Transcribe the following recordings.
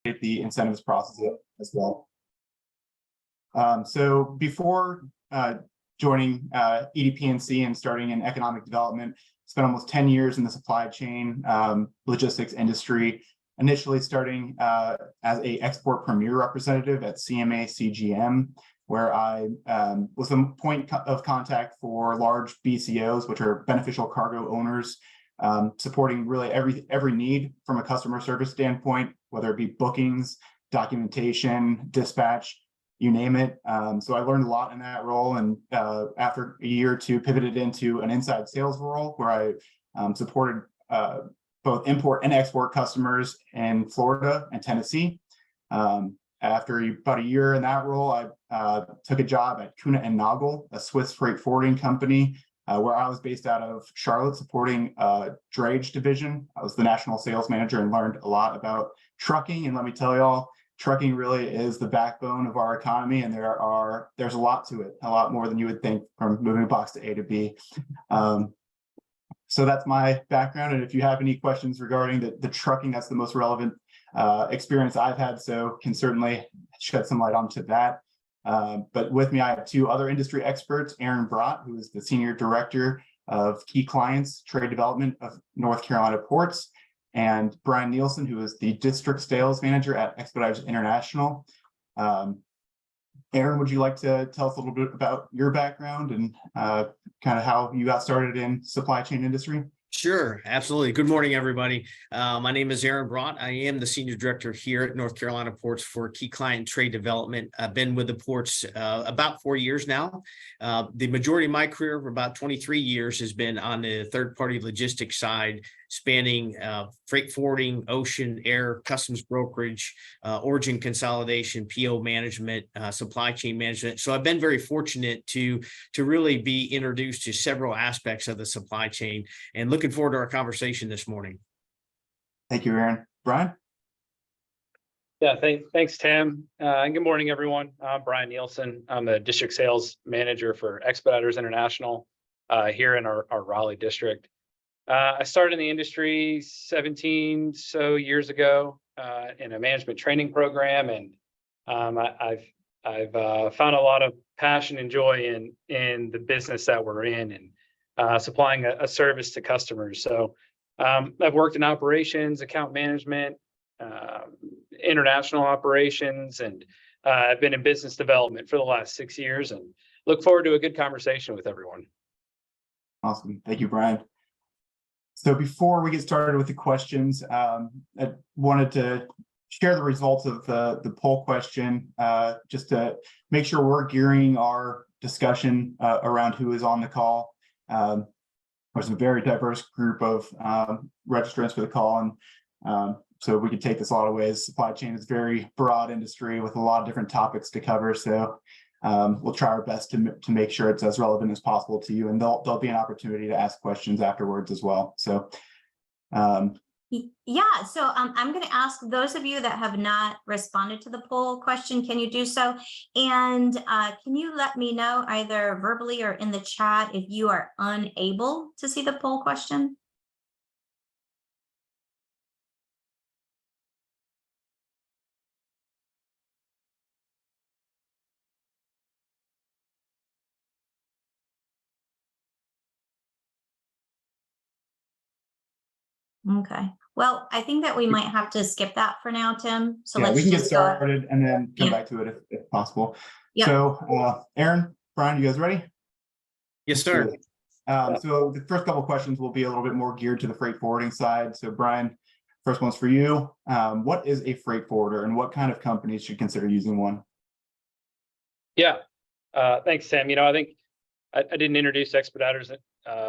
the incentives process as well. So before joining EDPNC and starting in economic development, spent almost 10 years in the supply chain logistics industry, initially starting as a export premier representative at CMA CGM, where I was the point of contact for large BCOs, which are beneficial cargo owners, supporting really every need from a customer service standpoint, whether it be bookings, documentation, dispatch, you name it. So I learned a lot in that role, and after a year or two, pivoted into an inside sales role where I supported both import and export customers in Florida and Tennessee. After about a year in that role, I took a job at Kuna and Nagel, a Swiss freight forwarding company, where I was based out of Charlotte, supporting drayage division. I was the national sales manager and learned a lot about trucking. And let me tell y'all, trucking really is the backbone of our economy, and there's a lot to it, a lot more than you would think, from moving a box to A to B. So that's my background, and if you have any questions regarding the trucking, that's the most relevant experience I've had, so can certainly shed some light onto that. But with me, I have two other industry experts, Brott, who is the Senior Director of Key Clients Trade Development of North Carolina Ports, and Brian Nielson, who is the District Sales Manager at Expeditors International. Aaron, would you like to tell us a little bit about your background and kind of how you got started in supply chain industry? Sure, absolutely. Good morning, everybody. My name is Brott. I am the Senior Director here at North Carolina Ports for Key Client Trade Development. I've been with the ports about 4 years now. The majority of my career, for about 23 years, has been on the third-party logistics side, spanning freight forwarding, ocean, air, customs brokerage, origin consolidation, PO management, supply chain management. So I've been very fortunate to really be introduced to several aspects of the supply chain, and looking forward to our conversation this morning. Thank you, Aaron. Brian? Yeah, thanks, Tim. And good morning, everyone. I'm Brian Nielson. I'm the District Sales Manager for Expeditors International here in our Raleigh district. I started in the industry 17 so years ago in a management training program, and I've found a lot of passion and joy in the business that we're in, and supplying a service to customers. So I've worked in operations, account management, international operations, and I've been in business development for the last 6 years, and look forward to a good conversation with everyone. Awesome. Thank you, Brian. So before we get started with the questions, I wanted to share the results of the poll question, just to make sure we're gearing our discussion around who is on the call. There's a very diverse group of registrants for the call, and so we could take this a lot of ways. Supply chain is a very broad industry with a lot of different topics to cover, so we'll try our best to make sure it's as relevant as possible to you, and there'll be an opportunity to ask questions afterwards as well. So yeah, so I'm going to ask those of you that have not responded to the poll question, can you do so? And can you let me know either verbally or in the chat if you are unable to see the poll question? Okay, well, I think that we might have to skip that for now, Tim. So yeah, let's we can get just started and then come back to it if possible. Yep. So Aaron, Brian, you guys ready? Yes, sir. So the first couple of questions will be a little bit more geared to the freight forwarding side. So Brian, first one's for you. What is a freight forwarder, and what kind of companies should consider using one? Yeah, thanks, Tim. I think I didn't introduce Expeditors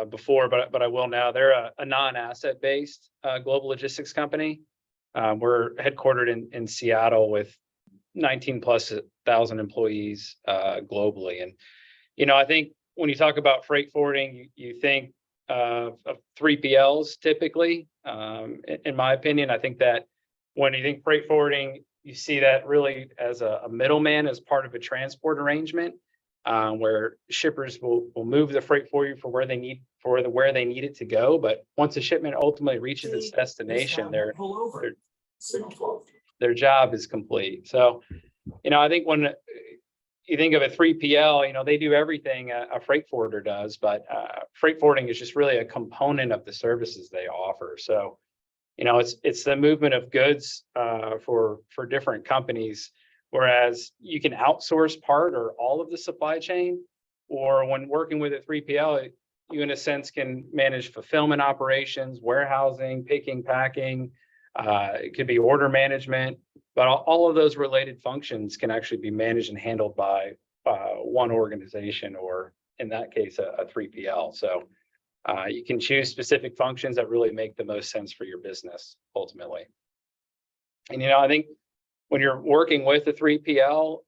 before, but I will now. They're a non-asset based global logistics company. We're headquartered in Seattle with 19,000+ employees globally. And, I think when you talk about freight forwarding, you think of 3PLs typically. In my opinion, I think that when you think freight forwarding, you see that really as a middleman, as part of a transport arrangement. Where shippers will move the freight for you for where they need it to go, but once the shipment ultimately reaches its destination, their job is complete. So, I think when you think of a 3PL, they do everything a freight forwarder does, but freight forwarding is just really a component of the services they offer. So, it's the movement of goods for different companies, whereas you can outsource part or all of the supply chain, or when working with a 3PL, you in a sense can manage fulfillment operations, warehousing, picking, packing. It could be order management, but all of those related functions can actually be managed and handled by one organization, or in that case, a 3PL. So you can choose specific functions that really make the most sense for your business ultimately. And, I think when you're working with a 3PL,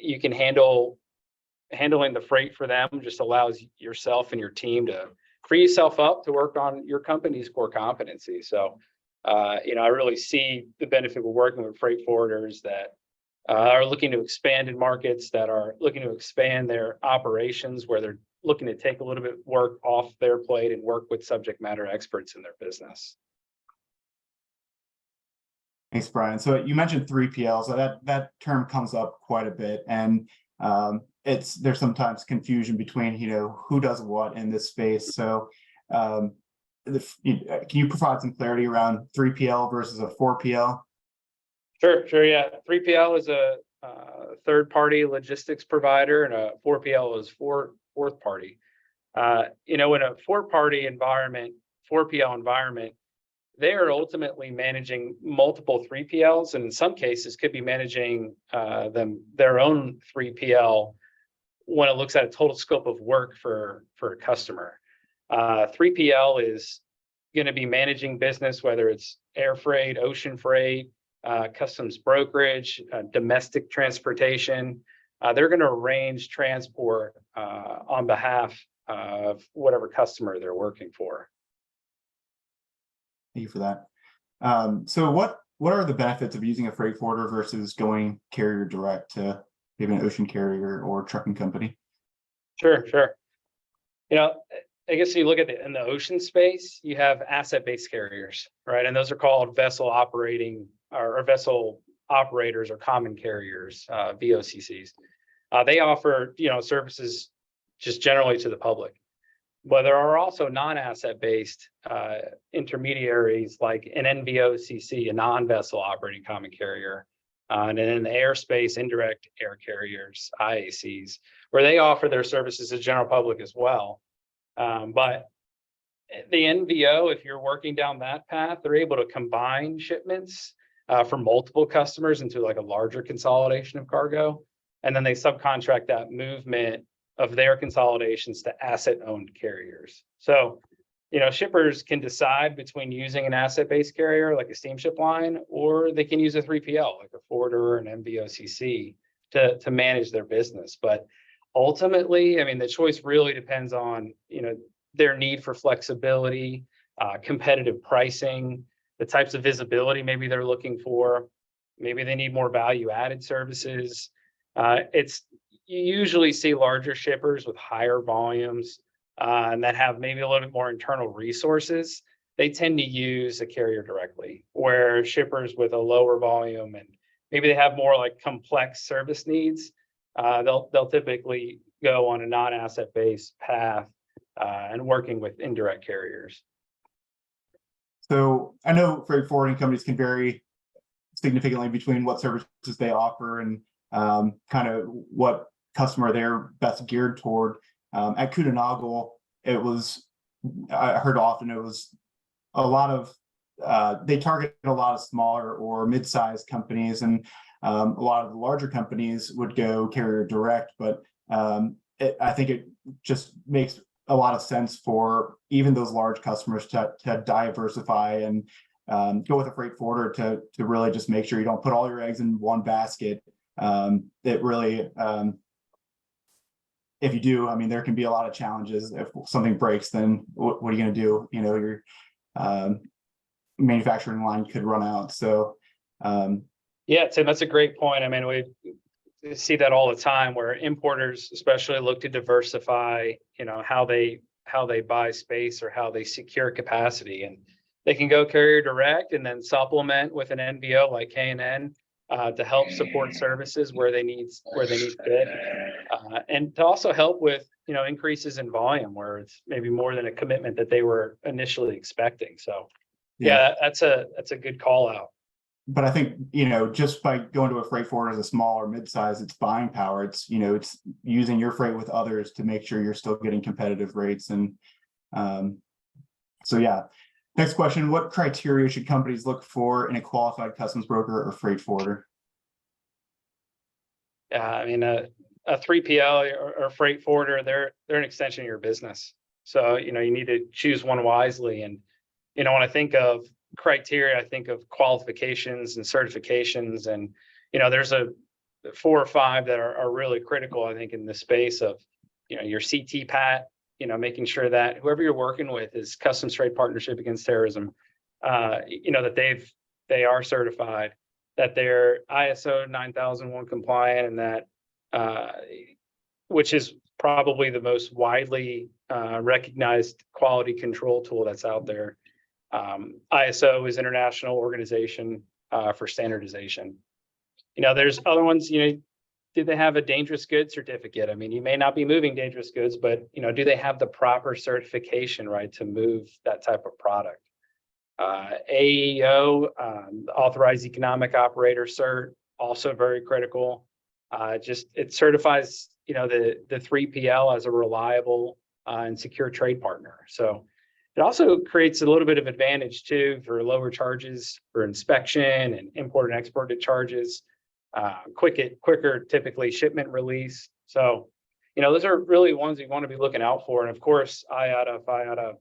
you can handling the freight for them just allows yourself and your team to free yourself up to work on your company's core competency. So, I really see the benefit of working with freight forwarders that are looking to expand in markets, that are looking to expand their operations, where they're looking to take a little bit work off their plate and work with subject matter experts in their business. Thanks, Brian. So you mentioned 3PL, so that term comes up quite a bit, and there's sometimes confusion between who does what in this space. So can you provide some clarity around 3PL versus a 4PL? Sure. Yeah, 3PL is a third-party logistics provider, and a 4PL is fourth party. In a 4PL environment, they are ultimately managing multiple 3PLs, and in some cases could be managing their own 3PL when it looks at a total scope of work for a customer. 3PL is going to be managing business, whether it's air freight, ocean freight, customs brokerage, domestic transportation. They're going to arrange transport on behalf of whatever customer they're working for. Thank you for that. So what are the benefits of using a freight forwarder versus going carrier direct to maybe an ocean carrier or trucking company? Sure. I guess you look at in the ocean space, you have asset-based carriers, right? And those are called vessel operating or vessel operators or common carriers, VOCCs. They offer, services just generally to the public. But there are also non-asset-based intermediaries like an NVOCC, a non-vessel operating common carrier, and in the airspace, indirect air carriers, IACs, where they offer their services to the general public as well. But the NVO, if you're working down that path, they're able to combine shipments for multiple customers into like a larger consolidation of cargo. And then they subcontract that movement of their consolidations to asset-owned carriers. So, shippers can decide between using an asset-based carrier like a steamship line, or they can use a 3PL like a forwarder or an MVOCC to manage their business. But ultimately, the choice really depends on, their need for flexibility, competitive pricing, the types of visibility maybe they're looking for. Maybe they need more value-added services. You usually see larger shippers with higher volumes and that have maybe a little bit more internal resources. They tend to use a carrier directly, where shippers with a lower volume and maybe they have more like complex service needs, they'll typically go on a non-asset-based path and working with indirect carriers. So I know freight forwarding companies can vary significantly between what services they offer and kind of what customer they're best geared toward. At Kuehne+Nagel, I heard often it was a lot of, they target a lot of smaller or mid-sized companies, and a lot of the larger companies would go carrier direct, but I think it just makes a lot of sense for even those large customers to diversify and go with a freight forwarder to really just make sure you don't put all your eggs in one basket. It really, if you do, there can be a lot of challenges. If something breaks, then what are you going to do? Your manufacturing line could run out. So, yeah, Tim, that's a great point. We see that all the time, where importers especially look to diversify, how they buy space or how they secure capacity. And they can go carrier direct and then supplement with an NVO like K&N to help support services where they need fit, and to also help with increases in volume where it's maybe more than a commitment that they were initially expecting. So yeah, that's a good call out. But I think, just by going to a freight forwarder as a small or mid-size, it's buying power. It's, it's using your freight with others to make sure you're still getting competitive rates. And so, yeah. Next question, what criteria should companies look for in a qualified customs broker or freight forwarder? Yeah, I mean, a 3PL or freight forwarder, they're an extension of your business. So, you need to choose one wisely. And, when I think of criteria, I think of qualifications and certifications, and there's 4 or 5 that are really critical, I think, in the space of your CT-PAT, making sure that whoever you're working with is Customs Trade Partnership Against Terrorism, that they are certified, that they're ISO 9001 compliant, and that which is probably the most widely recognized quality control tool that's out there. ISO is International Organization for Standardization. There's other ones, do they have a dangerous goods certificate? I mean, you may not be moving dangerous goods, but, do they have the proper certification, right, to move that type of product? AEO, Authorized Economic Operator Cert, also very critical. It certifies, the 3PL as a reliable and secure trade partner. So it also creates a little bit of advantage too for lower charges for inspection and import and exported charges, quicker typically shipment release. So, those are really ones you want to be looking out for. And of course, IATA,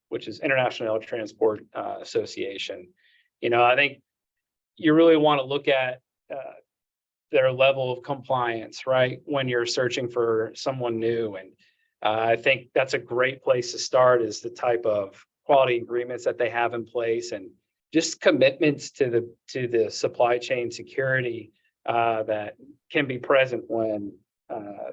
which is International Air Transport Association. I think you really want to look at their level of compliance, right, when you're searching for someone new. And I think that's a great place to start, is the type of quality agreements that they have in place, and just commitments to the supply chain security that can be present when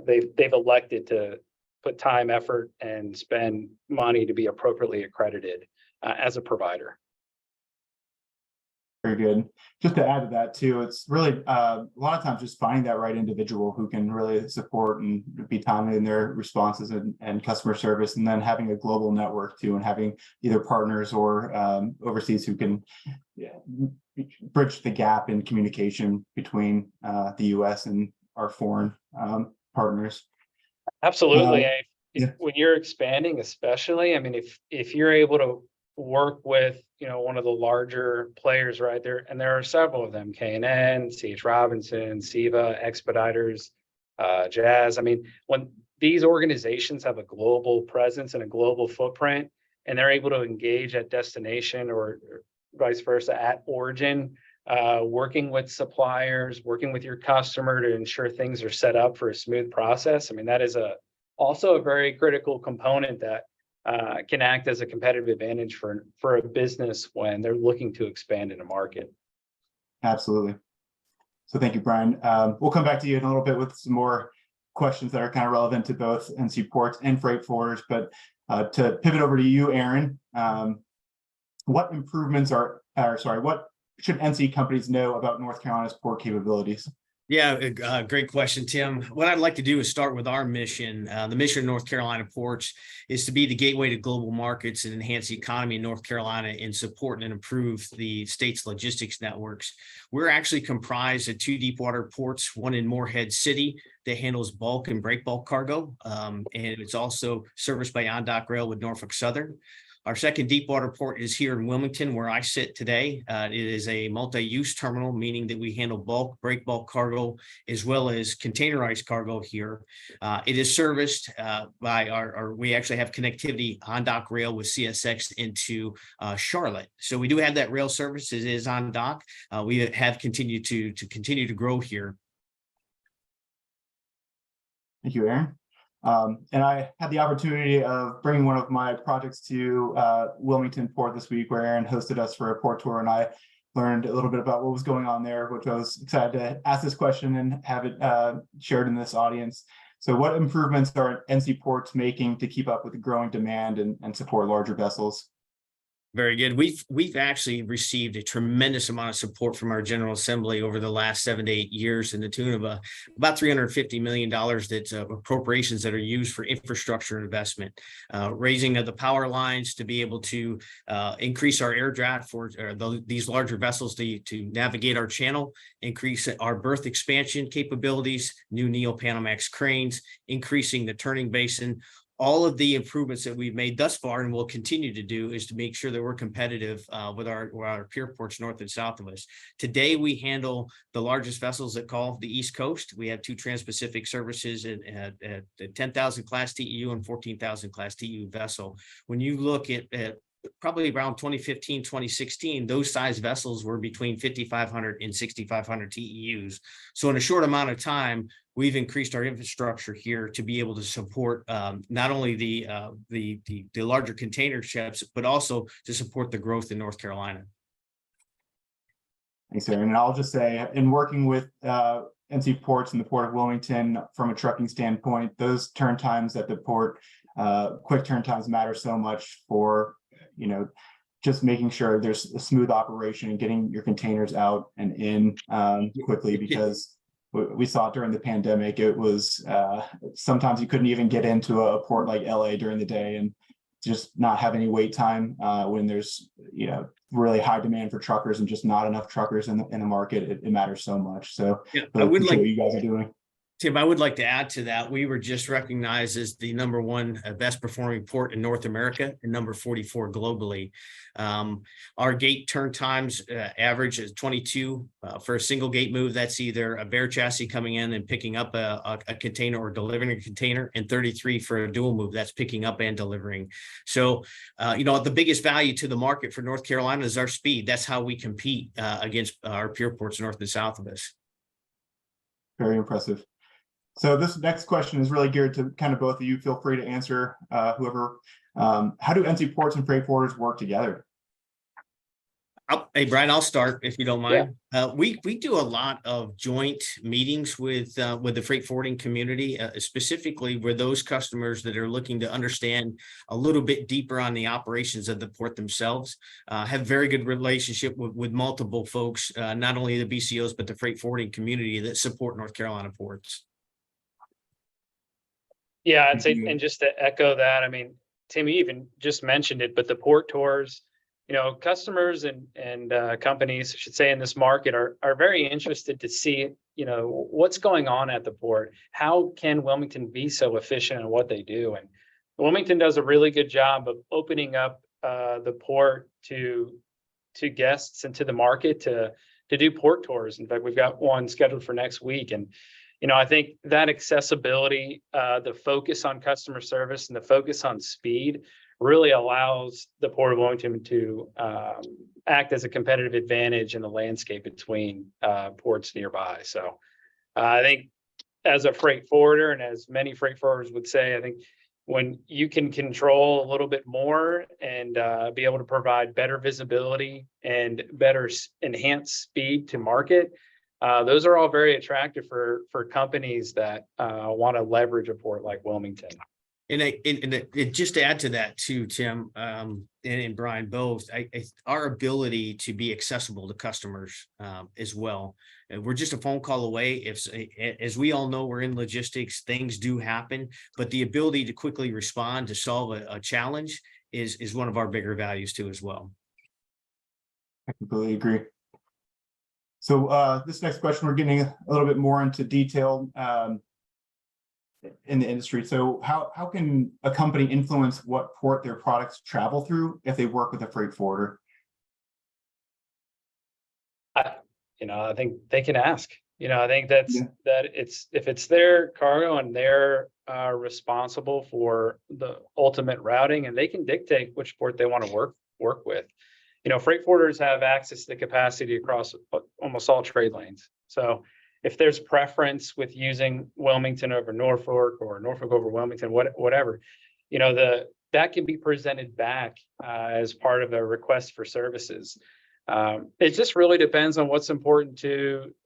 they've elected to put time, effort, and spend money to be appropriately accredited as a provider. Very good. Just to add to that too, it's really a lot of times just finding that right individual who can really support and be timely in their responses and customer service, and then having a global network too, and having either partners or overseas who can bridge the gap in communication between the U.S. and our foreign partners. Absolutely. When you're expanding, especially, I mean, if you're able to work with one of the larger players right there, and there are several of them, K&N, C.H. Robinson, SEVA, Expeditors, Jazz. I mean, when these organizations have a global presence and a global footprint, and they're able to engage at destination or vice versa at origin, working with suppliers, working with your customer to ensure things are set up for a smooth process. I mean, that is also a very critical component that can act as a competitive advantage for a business when they're looking to expand in a market. Absolutely. So thank you, Brian. We'll come back to you in a little bit with some more questions that are kind of relevant to both NC ports and freight forwarders. But to pivot over to you, Aaron, what should NC companies know about North Carolina's port capabilities? Yeah, great question, Tim. What I'd like to do is start with our mission. The mission of North Carolina Ports is to be the gateway to global markets and enhance the economy in North Carolina and support and improve the state's logistics networks. We're actually comprised of 2 deepwater ports, one in Morehead City that handles bulk and break bulk cargo, and it's also serviced by on-dock rail with Norfolk Southern. Our second deepwater port is here in Wilmington, where I sit today. It is a multi-use terminal, meaning that we handle bulk, break bulk cargo, as well as containerized cargo here. It is serviced by we actually have connectivity on dock rail with CSX into Charlotte. So we do have that rail service. It is on dock. We have continued to grow here. Thank you, Aaron. And I had the opportunity of bringing one of my projects to Wilmington Port this week, where Aaron hosted us for a port tour, and I learned a little bit about what was going on there, which I was excited to ask this question and have it shared in this audience. So what improvements are NC ports making to keep up with the growing demand and support larger vessels? Very good. We've actually received a tremendous amount of support from our General Assembly over the last 7 to 8 years, in the tune of about $350 million that's appropriations that are used for infrastructure investment, raising of the power lines to be able to increase our air draft for these larger vessels to navigate our channel, increase our berth expansion capabilities, new Neo-Panamax cranes, increasing the turning basin. All of the improvements that we've made thus far and will continue to do is to make sure that we're competitive with our peer ports north and south of us. Today, we handle the largest vessels that call the East Coast. We have 2 Trans-Pacific services at 10,000 class TEU and 14,000 class TEU vessel. When you look at probably around 2015, 2016, those size vessels were between 5,500 and 6,500 TEUs. So in a short amount of time, we've increased our infrastructure here to be able to support not only the larger container ships, but also to support the growth in North Carolina. Thanks, Aaron. And I'll just say, in working with NC Ports and the Port of Wilmington from a trucking standpoint, those turn times at the port, quick turn times matter so much for, just making sure there's a smooth operation and getting your containers out and in quickly, because we saw it during the pandemic. It was sometimes you couldn't even get into a port like LA during the day, and just not have any wait time when there's really high demand for truckers and just not enough truckers in the market. It matters so much. So yeah, I would like what you guys are doing. Tim, I would like to add to that. We were just recognized as the #1 best performing port in North America and number 44 globally. Our gate turn times average is 22 for a single gate move. That's either a bare chassis coming in and picking up a container or delivering a container, and 33 for a dual move. That's picking up and delivering. So, the biggest value to the market for North Carolina is our speed. That's how we compete against our peer ports north and south of us. Very impressive. So this next question is really geared to kind of both of you. Feel free to answer, whoever. How do NC Ports and freight forwarders work together? Hey, Brian, I'll start if you don't mind. Yeah. We do a lot of joint meetings with the freight forwarding community, specifically with those customers that are looking to understand a little bit deeper on the operations of the port themselves. Have very good relationship with multiple folks, not only the BCOs, but the freight forwarding community that support North Carolina ports. Yeah, I'd say, and just to echo that, I mean, Tim, you even just mentioned it, but the port tours, customers and companies, I should say, in this market are very interested to see, what's going on at the port. How can Wilmington be so efficient in what they do? And Wilmington does a really good job of opening up the port to guests and to the market to do port tours. In fact, we've got one scheduled for next week. And I think that accessibility, the focus on customer service and the focus on speed really allows the Port of Wilmington to act as a competitive advantage in the landscape between ports nearby. So I think as a freight forwarder, and as many freight forwarders would say, I think when you can control a little bit more and be able to provide better visibility and better enhanced speed to market, those are all very attractive for companies that want to leverage a port like Wilmington. And just to add to that too, Tim and Brian both, our ability to be accessible to customers as well. We're just a phone call away. As we all know, we're in logistics, things do happen, but the ability to quickly respond to solve a challenge is one of our bigger values too as well. I completely agree. So this next question, we're getting a little bit more into detail in the industry. So how can a company influence what port their products travel through if they work with a freight forwarder? I think they can ask. I think that if it's their cargo and they're responsible for the ultimate routing, and they can dictate which port they want to work with. Freight forwarders have access to the capacity across almost all trade lanes. So if there's preference with using Wilmington over Norfolk or Norfolk over Wilmington, whatever, that can be presented back as part of a request for services. It just really depends on what's important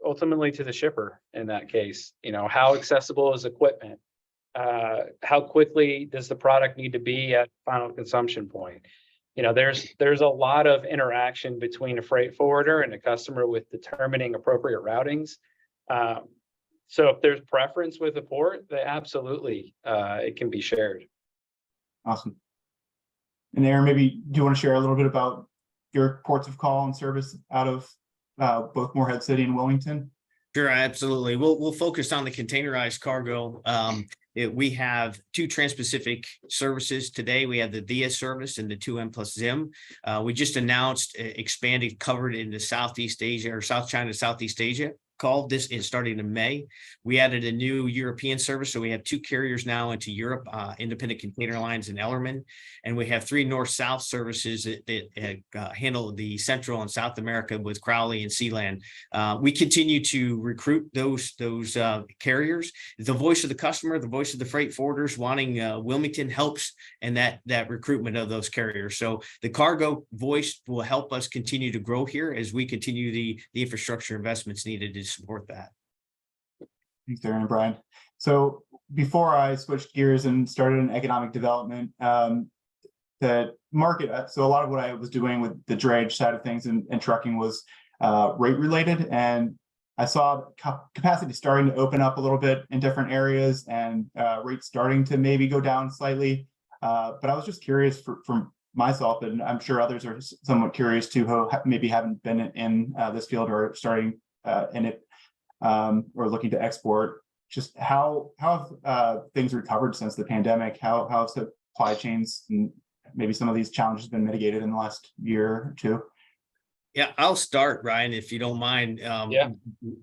ultimately to the shipper in that case. How accessible is equipment? How quickly does the product need to be at final consumption point? there's a lot of interaction between a freight forwarder and a customer with determining appropriate routings. So if there's preference with a port, they absolutely, it can be shared. Awesome. And Aaron, maybe do you want to share a little bit about your ports of call and service out of both Morehead City and Wilmington? Sure, absolutely. We'll focus on the containerized cargo. We have two Trans-Pacific services today. We have the VIA service and the 2M plus ZIM. We just announced expanded covered into Southeast Asia or South China, Southeast Asia. Called this is starting in May. We added a new European service, so we have two carriers now into Europe, Independent Container Lines and Ellerman, and we have three north-south services that handle the Central and South America with Crowley and Sealand. We continue to recruit those carriers. The voice of the customer, the voice of the freight forwarders wanting Wilmington helps in that recruitment of those carriers. So the cargo voice will help us continue to grow here as we continue the infrastructure investments needed to support that. Thanks, Aaron and Brian. So before I switched gears and started in economic development, the market, so a lot of what I was doing with the drayage side of things and trucking was rate related. And I saw capacity starting to open up a little bit in different areas and rates starting to maybe go down slightly. But I was just curious from myself, and I'm sure others are somewhat curious too, who maybe haven't been in this field or starting in it or looking to export. Just how have things recovered since the pandemic? How have supply chains and maybe some of these challenges been mitigated in the last year or two? Yeah, I'll start, Ryan, if you don't mind. Yeah.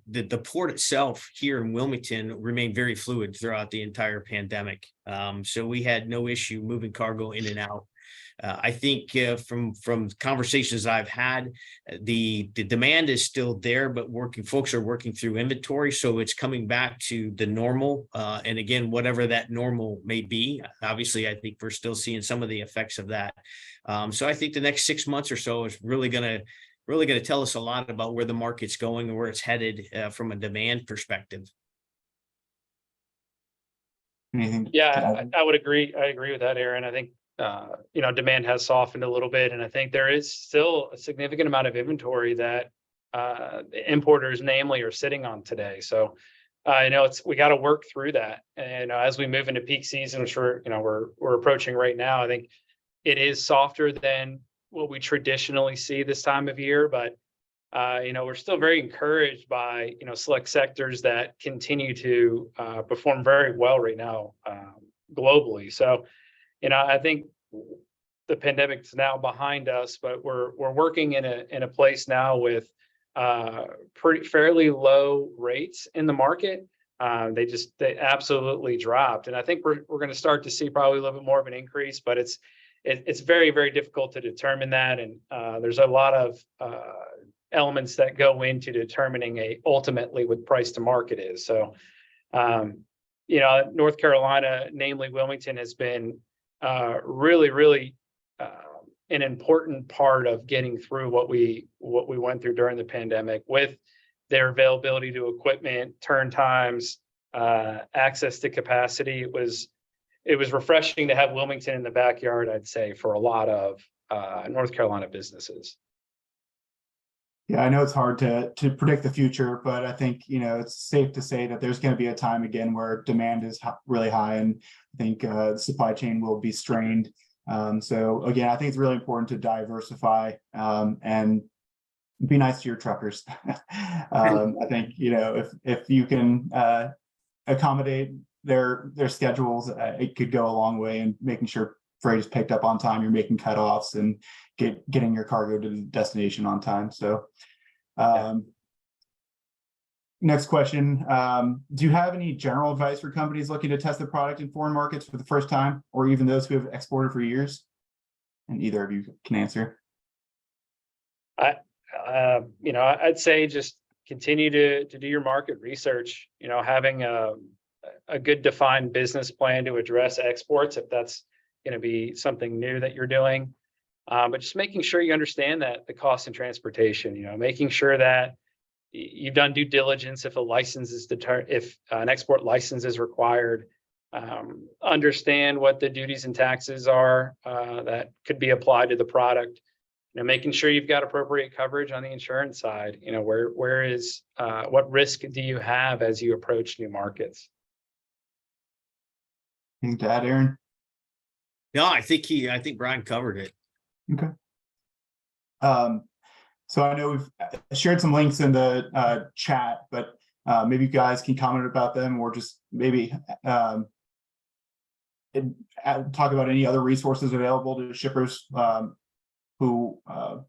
The port itself here in Wilmington remained very fluid throughout the entire pandemic. So we had no issue moving cargo in and out. I think from conversations I've had, the demand is still there, but folks are working through inventory. So it's coming back to the normal. And again, whatever that normal may be, obviously, I think we're still seeing some of the effects of that. So I think the next 6 months or so is really going to tell us a lot about where the market's going and where it's headed from a demand perspective. Anything? Yeah, I would agree. I agree with that, Aaron. I think demand has softened a little bit, and I think there is still a significant amount of inventory that the importers, namely, are sitting on today. So, we got to work through that, and as we move into peak season, which we're approaching right now, I think it is softer than what we traditionally see this time of year, but we're still very encouraged by select sectors that continue to perform very well right now globally. So, I think the pandemic's now behind us, but we're working in a place now with fairly low rates in the market. They absolutely dropped, and I think we're going to start to see probably a little bit more of an increase, but it's very, very difficult to determine that, and there's a lot of elements that go into determining ultimately what price to market is. So, North Carolina, namely Wilmington, has been really, really an important part of getting through what we went through during the pandemic with their availability to equipment, turn times, access to capacity. It was refreshing to have Wilmington in the backyard, I'd say, for a lot of North Carolina businesses. Yeah, I know it's hard to predict the future, but I think, it's safe to say that there's going to be a time again where demand is really high, and I think the supply chain will be strained. So again, I think it's really important to diversify and be nice to your truckers. I think, if you can accommodate their schedules, it could go a long way in making sure freight is picked up on time, you're making cutoffs and getting your cargo to the destination on time. So next question, do you have any general advice for companies looking to test the product in foreign markets for the first time, or even those who have exported for years? And either of you can answer. I'd say just continue to do your market research, having a good defined business plan to address exports, if that's going to be something new that you're doing, but just making sure you understand that the cost and transportation, making sure that you've done due diligence if an export license is required, understand what the duties and taxes are that could be applied to the product. Making sure you've got appropriate coverage on the insurance side. What risk do you have as you approach new markets? Anything to add, Aaron? No, I think Brian covered it. Okay. So I know we've shared some links in the chat, but maybe you guys can comment about them, or just maybe talk about any other resources available to shippers who want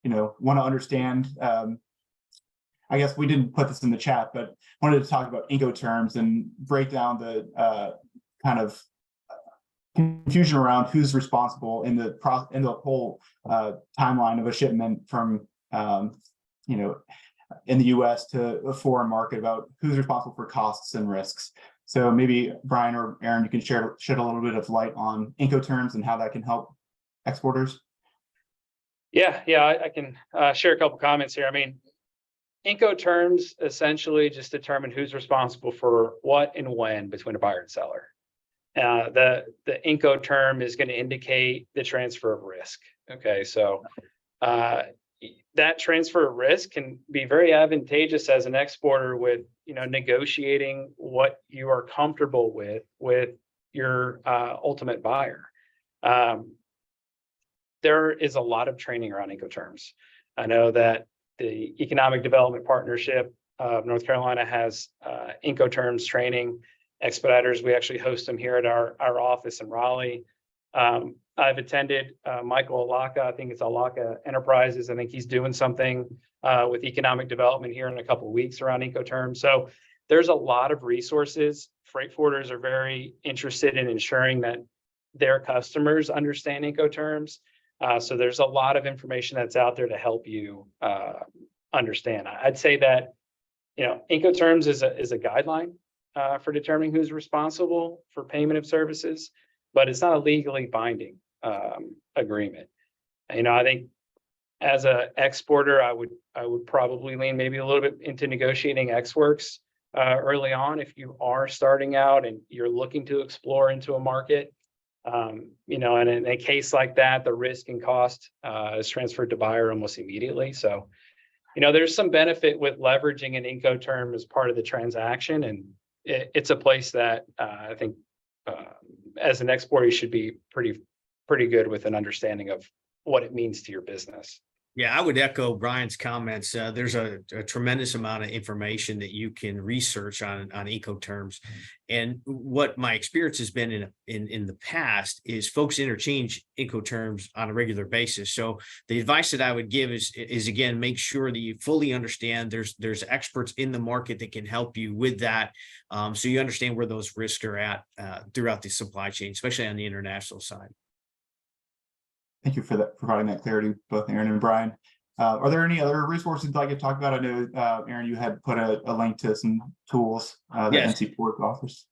to understand. I guess we didn't put this in the chat, but wanted to talk about Incoterms and break down the kind of confusion around who's responsible in the whole timeline of a shipment from in the US to a foreign market, about who's responsible for costs and risks. So maybe Brian or Aaron, you can shed a little bit of light on Incoterms and how that can help exporters. Yeah, I can share a couple comments here. I mean, Incoterms essentially just determine who's responsible for what and when between a buyer and seller. The Incoterm is going to indicate the transfer of risk. Okay, so that transfer of risk can be very advantageous as an exporter with negotiating what you are comfortable with your ultimate buyer. There is a lot of training around Incoterms. I know that the Economic Development Partnership of North Carolina has Incoterms training. Expeditors, we actually host them here at our office in Raleigh. I've attended Michael Alaka, I think it's Alaka Enterprises. I think he's doing something with economic development here in a couple of weeks around Incoterms. So there's a lot of resources. Freight forwarders are very interested in ensuring that their customers understand Incoterms. So there's a lot of information that's out there to help you understand. I'd say that Incoterms is a guideline for determining who's responsible for payment of services, but it's not a legally binding agreement. I think as an exporter, I would probably lean maybe a little bit into negotiating Ex Works early on if you are starting out and you're looking to explore into a market. And in a case like that, the risk and cost is transferred to buyer almost immediately. So, there's some benefit with leveraging an Incoterm as part of the transaction, and it's a place that I think as an exporter, you should be pretty good with an understanding of what it means to your business. Yeah, I would echo Brian's comments. There's a tremendous amount of information that you can research on Incoterms. And what my experience has been in the past is folks interchange Incoterms on a regular basis. So the advice that I would give is again, make sure that you fully understand there's experts in the market that can help you with that. So you understand where those risks are at throughout the supply chain, especially on the international side. Thank you for that, providing that clarity, both Aaron and Brian. Are there any other resources you'd like to talk about? I know, Aaron, you had put a link to some tools that Yes. NC Port offers.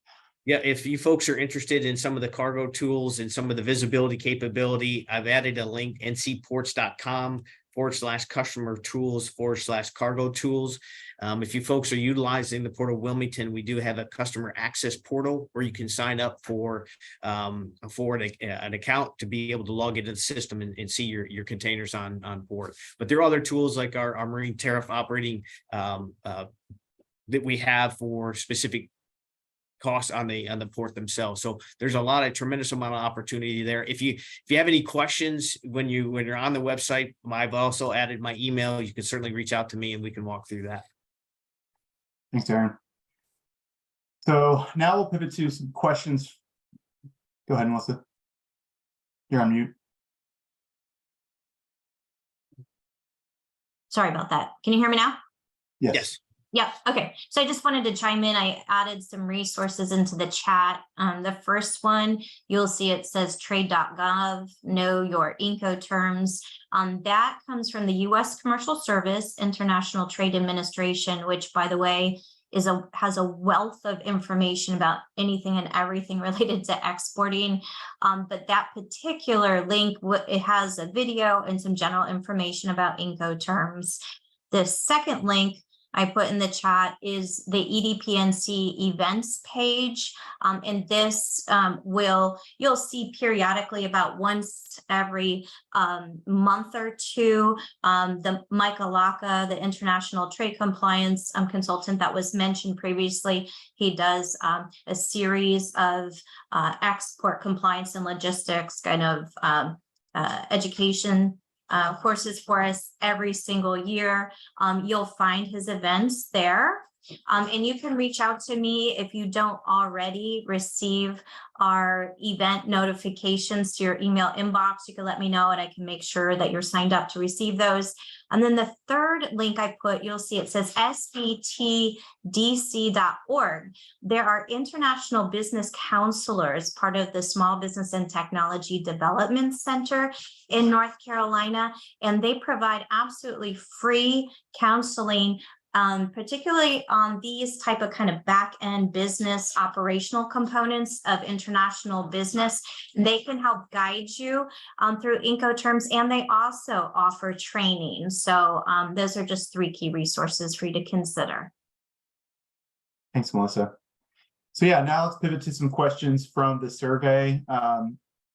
Yeah, if you folks are interested in some of the cargo tools and some of the visibility capability, I've added a link, ncports.com/customer tools/cargo tools. If you folks are utilizing the Port of Wilmington, we do have a customer access portal where you can sign up for an account to be able to log into the system and see your containers on board. But there are other tools like our marine tariff operating that we have for specific costs on the port themselves. So there's a tremendous amount of opportunity there. If you have any questions when you're on the website, I've also added my email. You can certainly reach out to me and we can walk through that. Thanks, Aaron. So now we'll pivot to some questions. Go ahead, Melissa. You're on mute. Sorry about that. Can you hear me now? Yes. Yeah, okay. So I just wanted to chime in. I added some resources into the chat. The first one, you'll see it says trade.gov, know your Incoterms. That comes from the U.S. Commercial Service International Trade Administration, which, by the way, has a wealth of information about anything and everything related to exporting. But that particular link, it has a video and some general information about Incoterms. The second link I put in the chat is the EDPNC events page. And this you'll see periodically about once every month or two. The Mike Alaka, the international trade compliance consultant that was mentioned previously, he does a series of export compliance and logistics kind of education courses for us every single year. You'll find his events there. And you can reach out to me if you don't already receive our event notifications to your email inbox. You can let me know and I can make sure that you're signed up to receive those. And then the third link I put, you'll see it says sbtdc.org. There are international business counselors, part of the Small Business and Technology Development Center in North Carolina, and they provide absolutely free counseling, particularly on these type of kind of back-end business operational components of international business. They can help guide you through Incoterms, and they also offer training. So those are just 3 key resources for you to consider. Thanks, Melissa. So yeah, now let's pivot to some questions from the survey.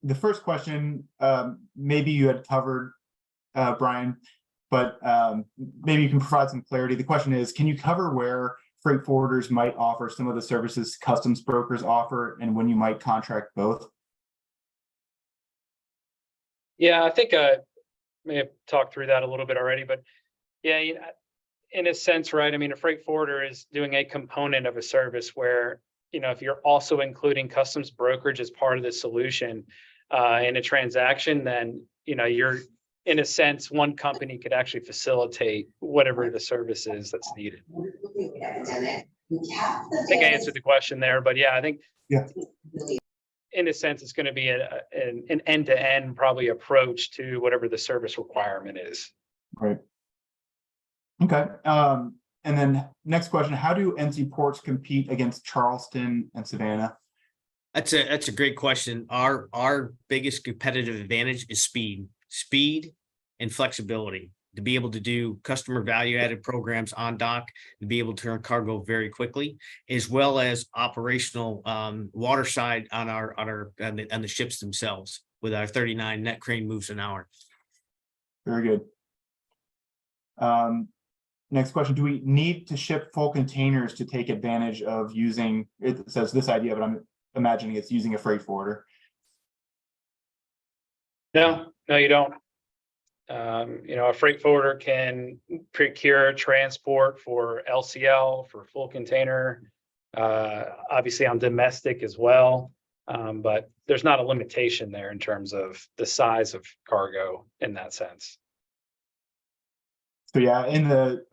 The first question, maybe you had covered, Brian, but maybe you can provide some clarity. The question is, can you cover where freight forwarders might offer some of the services customs brokers offer and when you might contract both? Yeah, I think I may have talked through that a little bit already, but yeah, in a sense, right? I mean, a freight forwarder is doing a component of a service where, if you're also including customs brokerage as part of the solution in a transaction, then, you're, in a sense, one company could actually facilitate whatever the service is that's needed. I think I answered the question there, but yeah, I think in a sense, it's going to be an end-to-end probably approach to whatever the service requirement is. Right. Okay. And then next question, how do NC ports compete against Charleston and Savannah? That's a great question. Our biggest competitive advantage is speed and flexibility, to be able to do customer value added programs on dock, to be able to turn cargo very quickly, as well as operational water side on the ships themselves with our 39 net crane moves an hour. Very good. Next question, do we need to ship full containers to take advantage of using, it says this idea, but I'm imagining it's using a freight forwarder? No, you don't. A freight forwarder can procure transport for LCL, for full container, obviously on domestic as well. But there's not a limitation there in terms of the size of cargo in that sense. So yeah, in the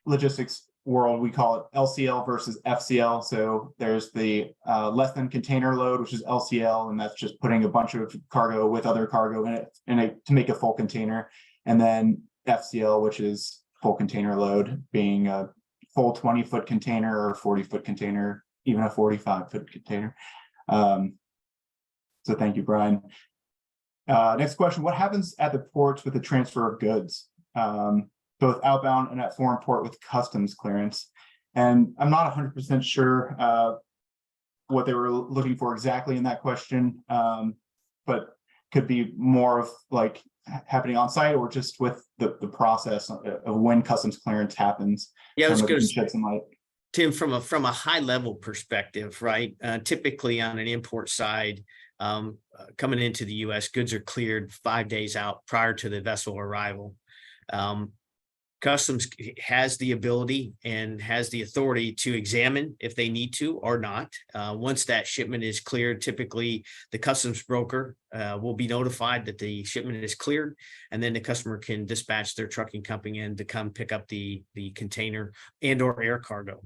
logistics world, we call it LCL versus FCL. So there's the less than container load, which is LCL, and that's just putting a bunch of cargo with other cargo in it to make a full container. And then FCL, which is full container load, being a full 20-foot container or a 40-foot container, even a 45-foot container. So thank you, Brian. Next question, what happens at the ports with the transfer of goods? Both outbound and at foreign port with customs clearance. And I'm not 100% sure what they were looking for exactly in that question, but could be more of like happening on site or just with the process of when customs clearance happens. Yeah, I was going to shed some light. Tim, from a high level perspective, right? Typically on an import side, coming into the U.S., goods are cleared 5 days out prior to the vessel arrival. Customs has the ability and has the authority to examine if they need to or not. Once that shipment is cleared, typically the customs broker will be notified that the shipment is cleared, and then the customer can dispatch their trucking company in to come pick up the container and or air cargo.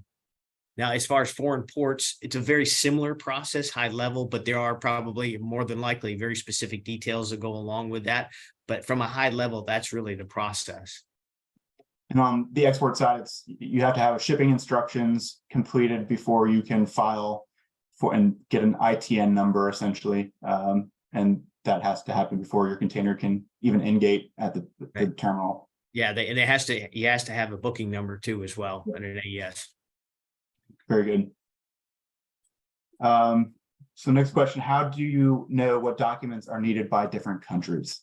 Now, as far as foreign ports, it's a very similar process, high level, but there are probably more than likely very specific details that go along with that. But from a high level, that's really the process. And on the export side, you have to have shipping instructions completed before you can file for and get an ITN number, essentially. And that has to happen before your container can even in-gate at the terminal. Yeah, and he has to have a booking number too as well, and an AES. Very good. So next question, how do you know what documents are needed by different countries?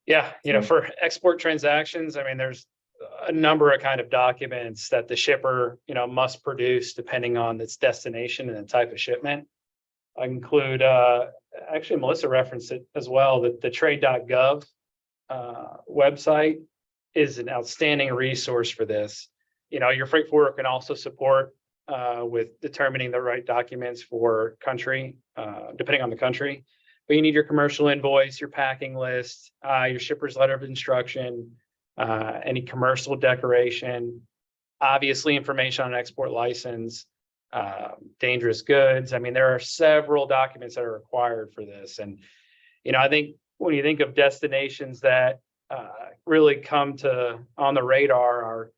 Yeah, for export transactions, I mean, there's a number of kind of documents that the shipper, must produce depending on its destination and the type of shipment. I include, actually, Melissa referenced it as well, that the trade.gov website is an outstanding resource for this. Your freight forwarder can also support with determining the right documents for country, depending on the country. But you need your commercial invoice, your packing list, your shipper's letter of instruction, any commercial declaration, obviously information on an export license, dangerous goods. I mean, there are several documents that are required for this. And, I think when you think of destinations that really come to on the radar are,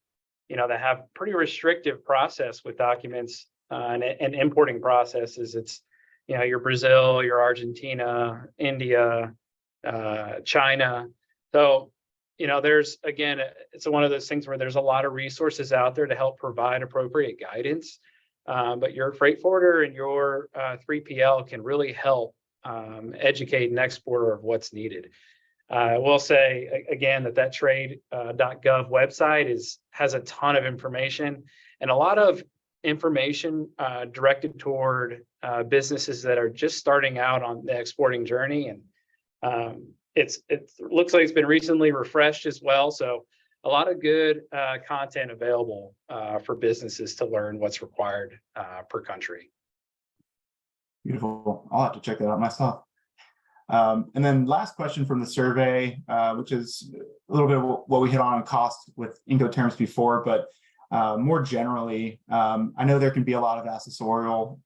that have pretty restrictive process with documents and importing processes. It's, your Brazil, your Argentina, India, China. So, there's, again, it's one of those things where there's a lot of resources out there to help provide appropriate guidance. But your freight forwarder and your 3PL can really help educate an exporter of what's needed. I will say again that trade.gov website has a ton of information and a lot of information directed toward businesses that are just starting out on the exporting journey. And it looks like it's been recently refreshed as well. So a lot of good content available for businesses to learn what's required per country. Beautiful. I'll have to check that out myself. And then last question from the survey, which is a little bit of what we hit on cost with Incoterms before, but more generally, I know there can be a lot of accessorial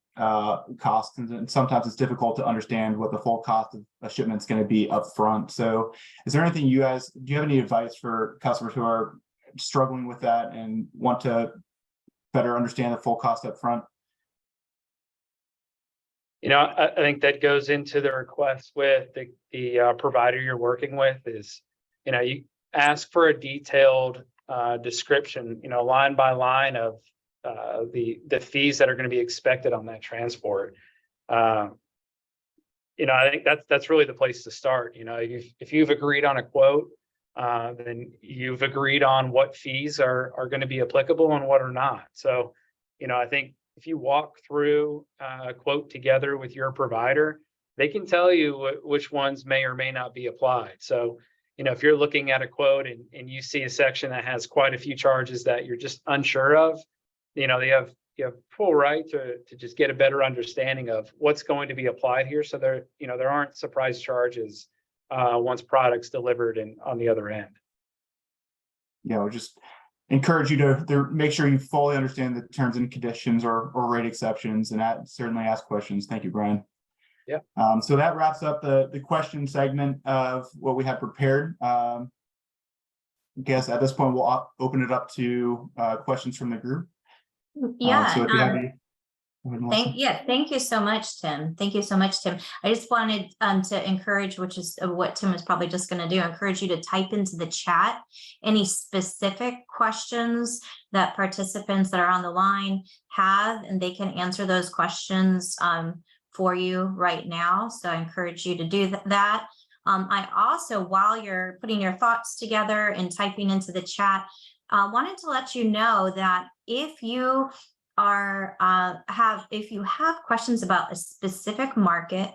costs, and sometimes it's difficult to understand what the full cost of a shipment is going to be up front. So is there anything do you have any advice for customers who are struggling with that and want to better understand the full cost up front? I think that goes into the request with the provider you're working with is, you ask for a detailed description, line by line of the fees that are going to be expected on that transport. I think that's really the place to start. If you've agreed on a quote, then you've agreed on what fees are going to be applicable and what are not. So, I think if you walk through a quote together with your provider, they can tell you which ones may or may not be applied. So, if you're looking at a quote and you see a section that has quite a few charges that you're just unsure of, you have full right to just get a better understanding of what's going to be applied here. So there aren't surprise charges once product's delivered and on the other end. We'll just encourage you to make sure you fully understand the terms and conditions or rate exceptions, and certainly ask questions. Thank you, Brian. Yeah. So that wraps up the question segment of what we had prepared. I guess at this point we'll open it up to questions from the group. Yeah. So if you have any, thank you so much, Tim. Thank you so much, Tim. I just wanted to encourage, which is what Tim is probably just going to do, encourage you to type into the chat any specific questions that participants that are on the line have, and they can answer those questions for you right now. So I encourage you to do that. I also, while you're putting your thoughts together and typing into the chat, wanted to let you know that if you have questions about a specific market,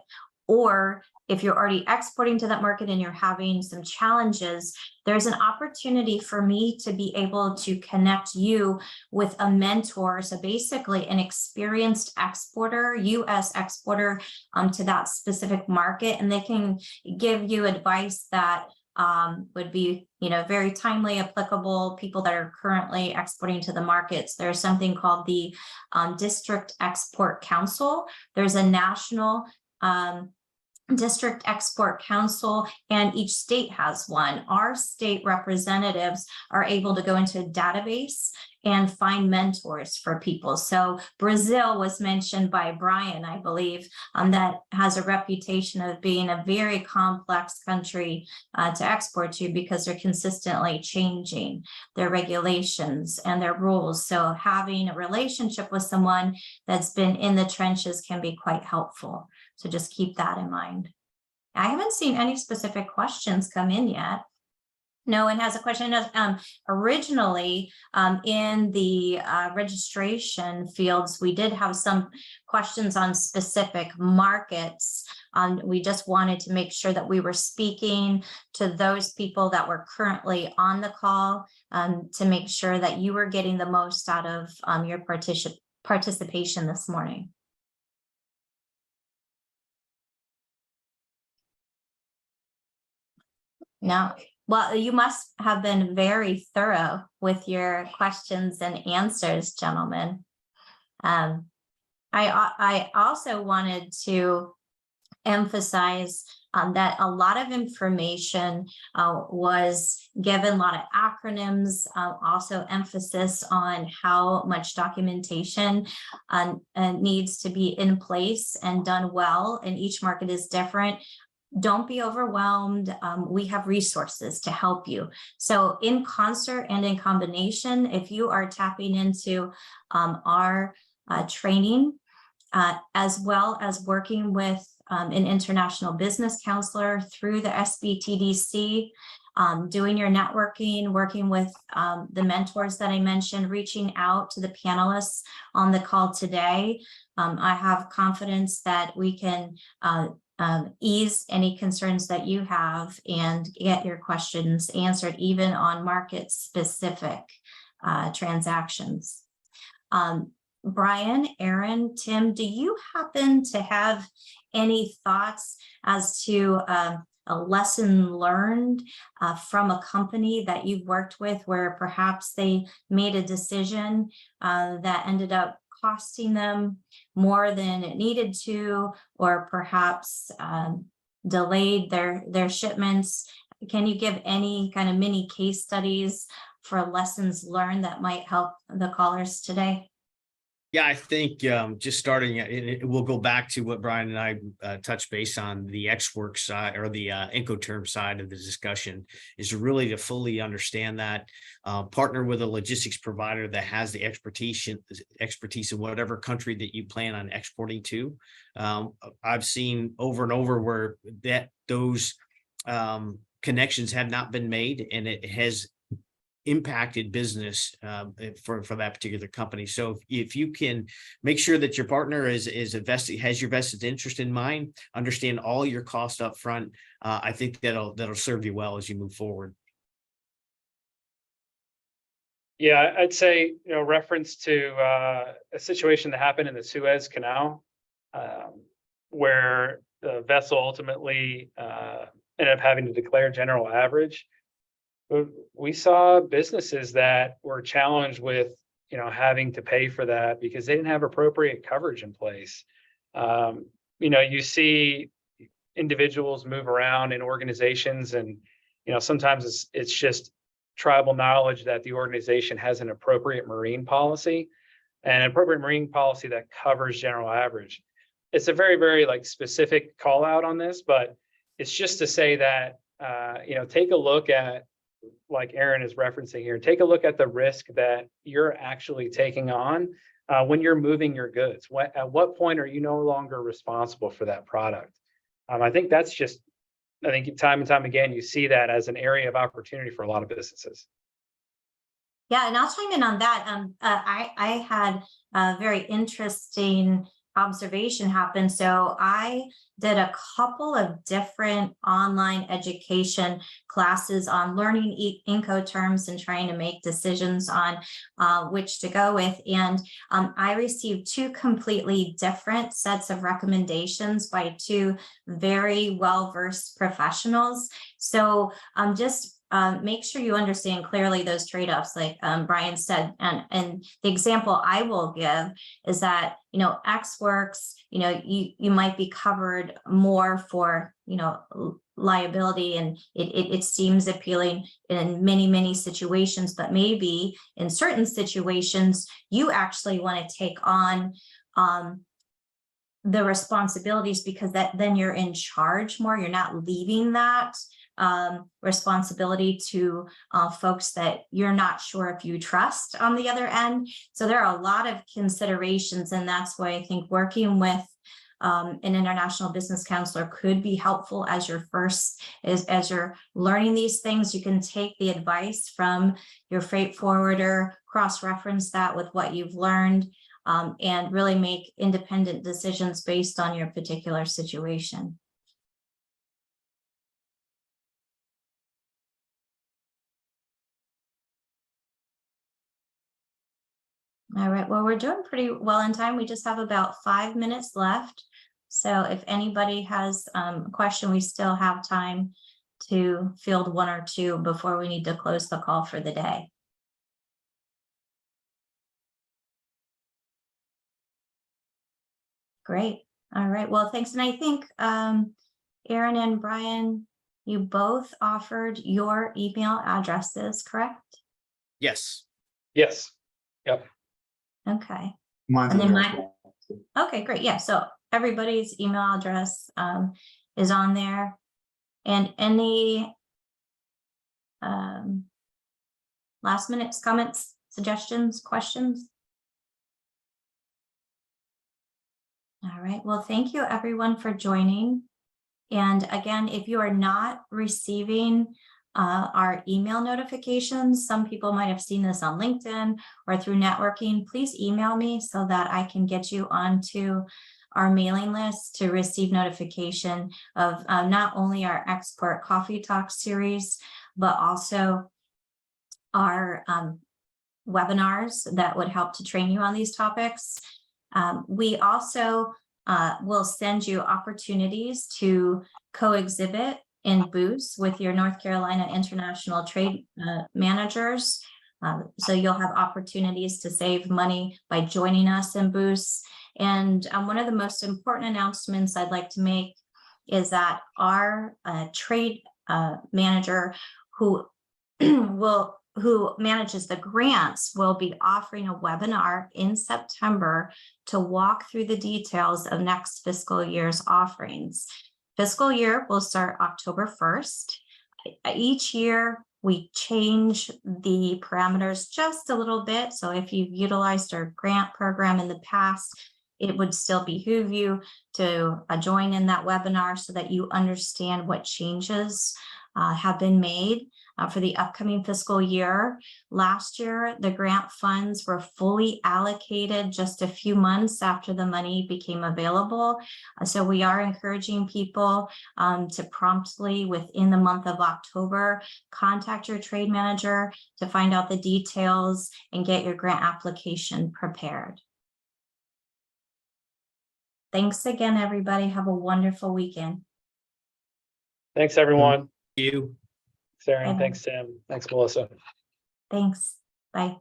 or if you're already exporting to that market and you're having some challenges, there's an opportunity for me to be able to connect you with a mentor. So basically an experienced exporter, US exporter to that specific market, and they can give you advice that would be, very timely, applicable, people that are currently exporting to the markets. There's something called the District Export Council. There's a national District Export Council, and each state has one. Our state representatives are able to go into a database and find mentors for people. So Brazil was mentioned by Brian, I believe, that has a reputation of being a very complex country to export to, because they're consistently changing their regulations and their rules. So having a relationship with someone that's been in the trenches can be quite helpful. So just keep that in mind. I haven't seen any specific questions come in yet. No one has a question. Originally, in the registration fields, we did have some questions on specific markets. We just wanted to make sure that we were speaking to those people that were currently on the call, to make sure that you were getting the most out of your participation this morning. No, well, you must have been very thorough with your questions and answers, gentlemen. I also wanted to emphasize that a lot of information was given, a lot of acronyms, also emphasis on how much documentation needs to be in place and done well, and each market is different. Don't be overwhelmed. We have resources to help you. So in concert and in combination, if you are tapping into our training, as well as working with an international business counselor through the SBTDC, doing your networking, working with the mentors that I mentioned, reaching out to the panelists on the call today, I have confidence that we can ease any concerns that you have and get your questions answered, even on market specific transactions. Brian, Aaron, Tim, do you happen to have any thoughts as to a lesson learned from a company that you've worked with, where perhaps they made a decision that ended up costing them more than it needed to, or perhaps delayed their shipments? Can you give any kind of mini case studies for lessons learned that might help the callers today? Yeah, I think just starting, we'll go back to what Brian and I touched base on, the X-Work side, or the Incoterm side of the discussion, is really to fully understand that, partner with a logistics provider that has the expertise in whatever country that you plan on exporting to. I've seen over and over where those connections have not been made, and it has impacted business for that particular company. So if you can make sure that your partner has your vested interest in mind, understand all your costs up front, I think that'll serve you well as you move forward. Yeah, I'd say, reference to a situation that happened in the Suez Canal, where the vessel ultimately ended up having to declare general average. We saw businesses that were challenged with, having to pay for that because they didn't have appropriate coverage in place. You see individuals move around in organizations, and, sometimes it's just tribal knowledge that the organization has an appropriate marine policy, and an appropriate marine policy that covers general average. It's a very, very specific call out on this, but it's just to say that, take a look at, like Aaron is referencing here, take a look at the risk that you're actually taking on when you're moving your goods. At what point are you no longer responsible for that product? I think that's just, time and time again, you see that as an area of opportunity for a lot of businesses. Yeah, and I'll chime in on that. I had a very interesting observation happen. So I did a couple of different online education classes on learning Incoterms and trying to make decisions on which to go with. And I received two completely different sets of recommendations by two very well-versed professionals. So just make sure you understand clearly those trade-offs, like Brian said. And the example I will give is that, X works, you might be covered more for, liability, and it seems appealing in many situations, but maybe in certain situations, you actually want to take on the responsibilities, because then you're in charge more. You're not leaving that responsibility to folks that you're not sure if you trust on the other end. So there are a lot of considerations, and that's why I think working with an international business counselor could be helpful as as you're learning these things. You can take the advice from your freight forwarder, cross-reference that with what you've learned, and really make independent decisions based on your particular situation. All right, well, we're doing pretty well in time. We just have about 5 minutes left. So if anybody has a question, we still have time to field one or two before we need to close the call for the day. Great. All right, well, thanks. And I think Aaron and Brian, you both offered your email addresses, correct? Yes. Yes. Yep. Okay. Mine's And in then there. Okay, great. Yeah, so everybody's email address is on there. And any last minute comments, suggestions, questions? All right, well, thank you everyone for joining. And again, if you are not receiving our email notifications, some people might have seen this on LinkedIn or through networking, please email me so that I can get you onto our mailing list to receive notification of not only our Export Coffee Talk series, but also our webinars that would help to train you on these topics. We also will send you opportunities to co-exhibit in booths with your North Carolina International Trade managers. So you'll have opportunities to save money by joining us in booths. And one of the most important announcements I'd like to make is that our trade manager who who manages the grants will be offering a webinar in September to walk through the details of next fiscal year's offerings. Fiscal year will start October 1st. Each year, we change the parameters just a little bit. So if you've utilized our grant program in the past, it would still behoove you to join in that webinar so that you understand what changes have been made for the upcoming fiscal year. Last year, the grant funds were fully allocated just a few months after the money became available. So we are encouraging people to promptly, within the month of October, contact your trade manager to find out the details and get your grant application prepared. Thanks again, everybody. Have a wonderful weekend. Thanks, everyone. You. Thanks, Aaron. Bye. Thanks, Sam. Thanks, Melissa. Thanks. Bye.